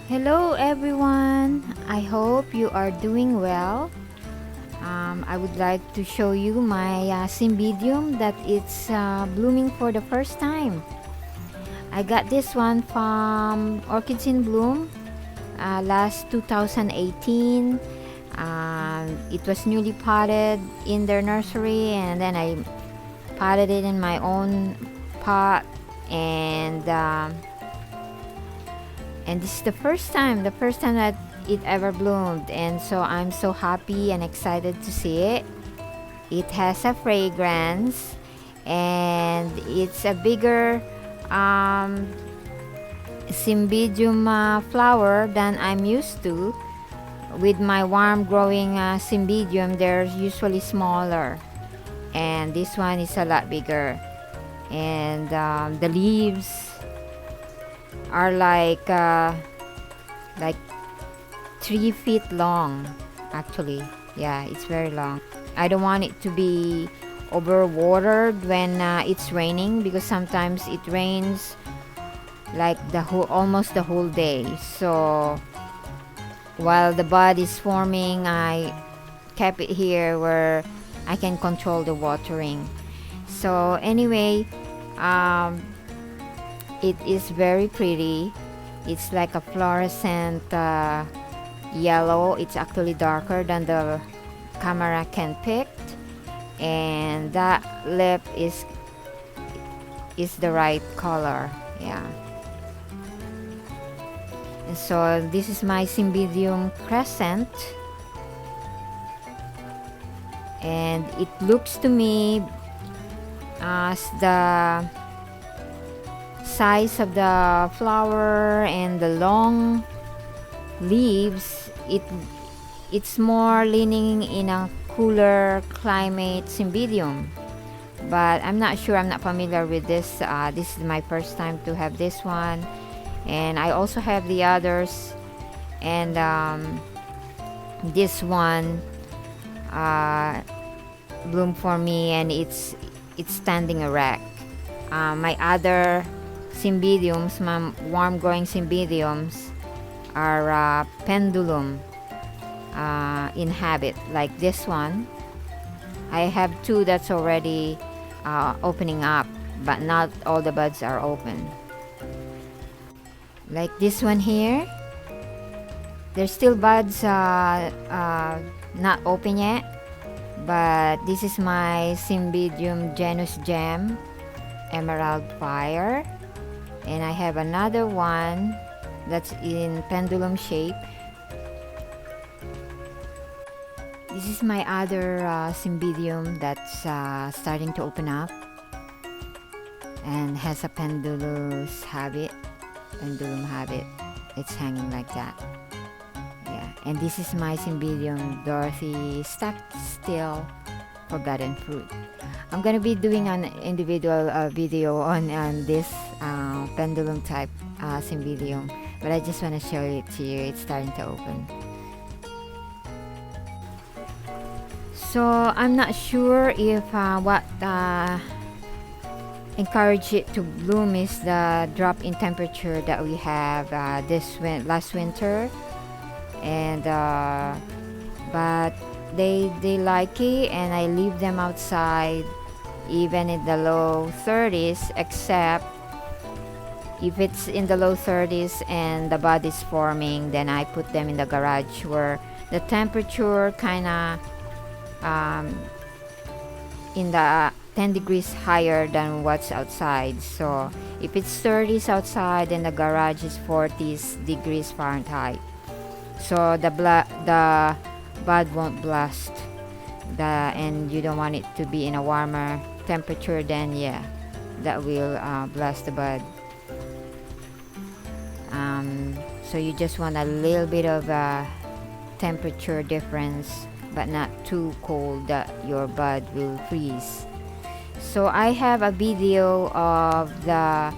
Hello everyone, I hope you are doing well. I would like to show you my Cymbidium that it's blooming for the first time. I got this one from Orchids in Bloom last 2018. It was newly potted in their nursery, and then I potted it in my own pot, and this is the first time that it ever bloomed, and so I'm so happy and excited to see it. It has a fragrance, and it's a bigger Cymbidium flower than I'm used to. With my warm growing Cymbidium, they're usually smaller, and this one is a lot bigger, and the leaves are like 3 feet long. Actually, yeah, it's very long. I don't want it to be overwatered when it's raining, because sometimes it rains like almost the whole day. So while the bud is forming, I kept it here where I can control the watering. So anyway, it is very pretty. It's like a fluorescent yellow. It's actually darker than the camera can pick, and that lip is the right color. Yeah. And so this is my Cymbidium Crescent, and it looks to me as the size of the flower and the long leaves, it's more leaning in a cooler climate Cymbidium. But I'm not sure, I'm not familiar with this. This is my first time to have this one, and I also have the others, and this one bloomed for me, and it's standing erect. My other Cymbidiums, my warm growing Cymbidiums, are pendulum in habit, like this one. I have two that's already opening up, but not all the buds are open. Like this one here, there's still buds not open yet, but this is my Cymbidium genus Gem Emerald Fire, and I have another one that's in pendulum shape. This is my other Cymbidium that's starting to open up and has a pendulum habit. It's hanging like that. Yeah, and this is my Cymbidium Dorothy stuck still forgotten fruit. I'm gonna be doing an individual video on this pendulum type Cymbidium, but I just want to show it to you. It's starting to open. So I'm not sure if what encouraged it to bloom is the drop in temperature that we have last winter, and but they like it, and I leave them outside even in the low 30s, except if it's in the low 30s and the bud is forming, then I put them in the garage where the temperature kind of in the 10 degrees higher than what's outside. So if it's 30s outside, then the garage is 40s degrees Fahrenheit. So the bud won't blast, and you don't want it to be in a warmer temperature, then yeah, that will blast the bud. So you just want a little bit of a temperature difference, but not too cold that your bud will freeze. So I have a video of the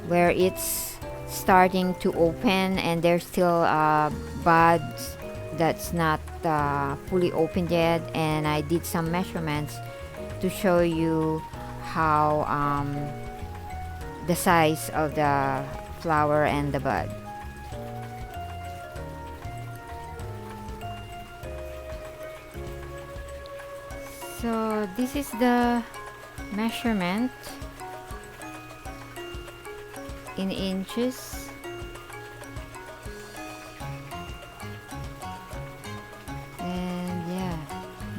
where it's starting to open, and there's still buds that's not fully opened yet, and I did some measurements to show you how the size of the flower and the bud. So this is the measurement in inches. And yeah,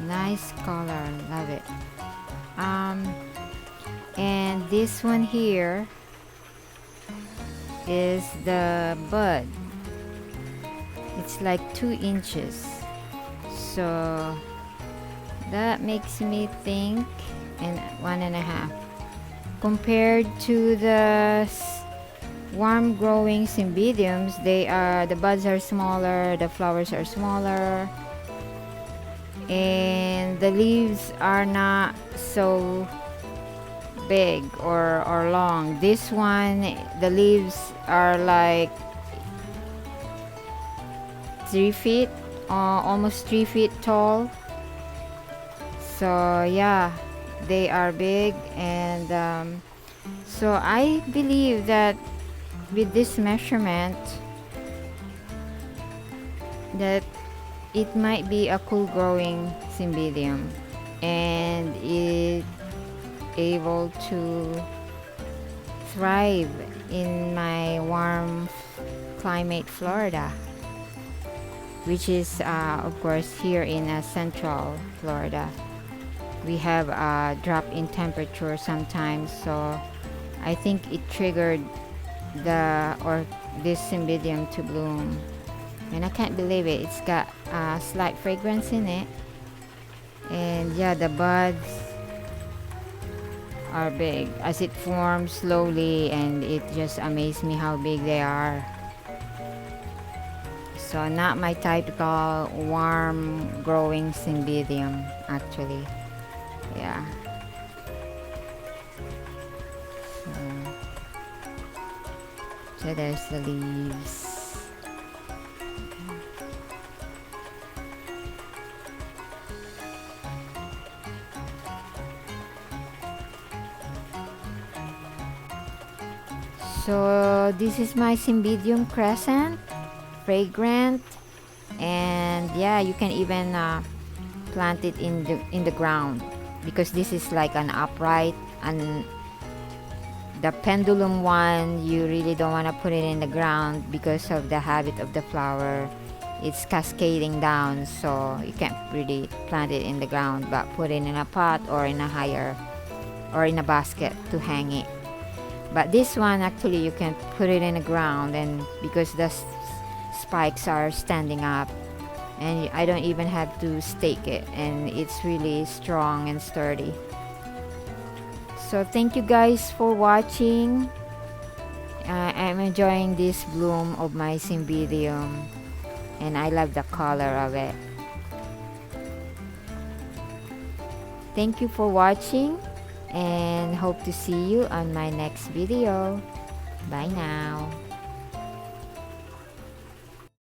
nice color, love it. And this one here is the bud. It's like 2 inches, so that makes me think, and 1.5 compared to the warm growing cymbidiums. The buds are smaller, the flowers are smaller, and the leaves are not so big or long. This one, the leaves are like 3 feet, almost 3 feet tall. So yeah, they are big. And so I believe that with this measurement, that it might be a cool growing cymbidium, and it able to thrive in my warm climate Florida, which is of course here in central Florida. We have a drop in temperature sometimes, so I think it triggered this cymbidium to bloom. And I can't believe it, it's got a slight fragrance in it. And yeah, the buds are big as it forms slowly, and it just amazed me how big they are. So not my typical warm growing cymbidium actually. Yeah. So there's the leaves. So this is my Cymbidium Crescent, fragrant, and yeah, you can even plant it in the ground, because this is like an upright, and the pendulum one, you really don't want to put it in the ground because of the habit of the flower. It's cascading down, so you can't really plant it in the ground, but put it in a pot or in a basket to hang it. But this one, actually, you can put it in the ground, and because the spikes are standing up, and I don't even have to stake it, and it's really strong and sturdy. So thank you guys for watching. I'm enjoying this bloom of my Cymbidium, and I love the color of it. Thank you for watching, and hope to see you on my next video. Bye now.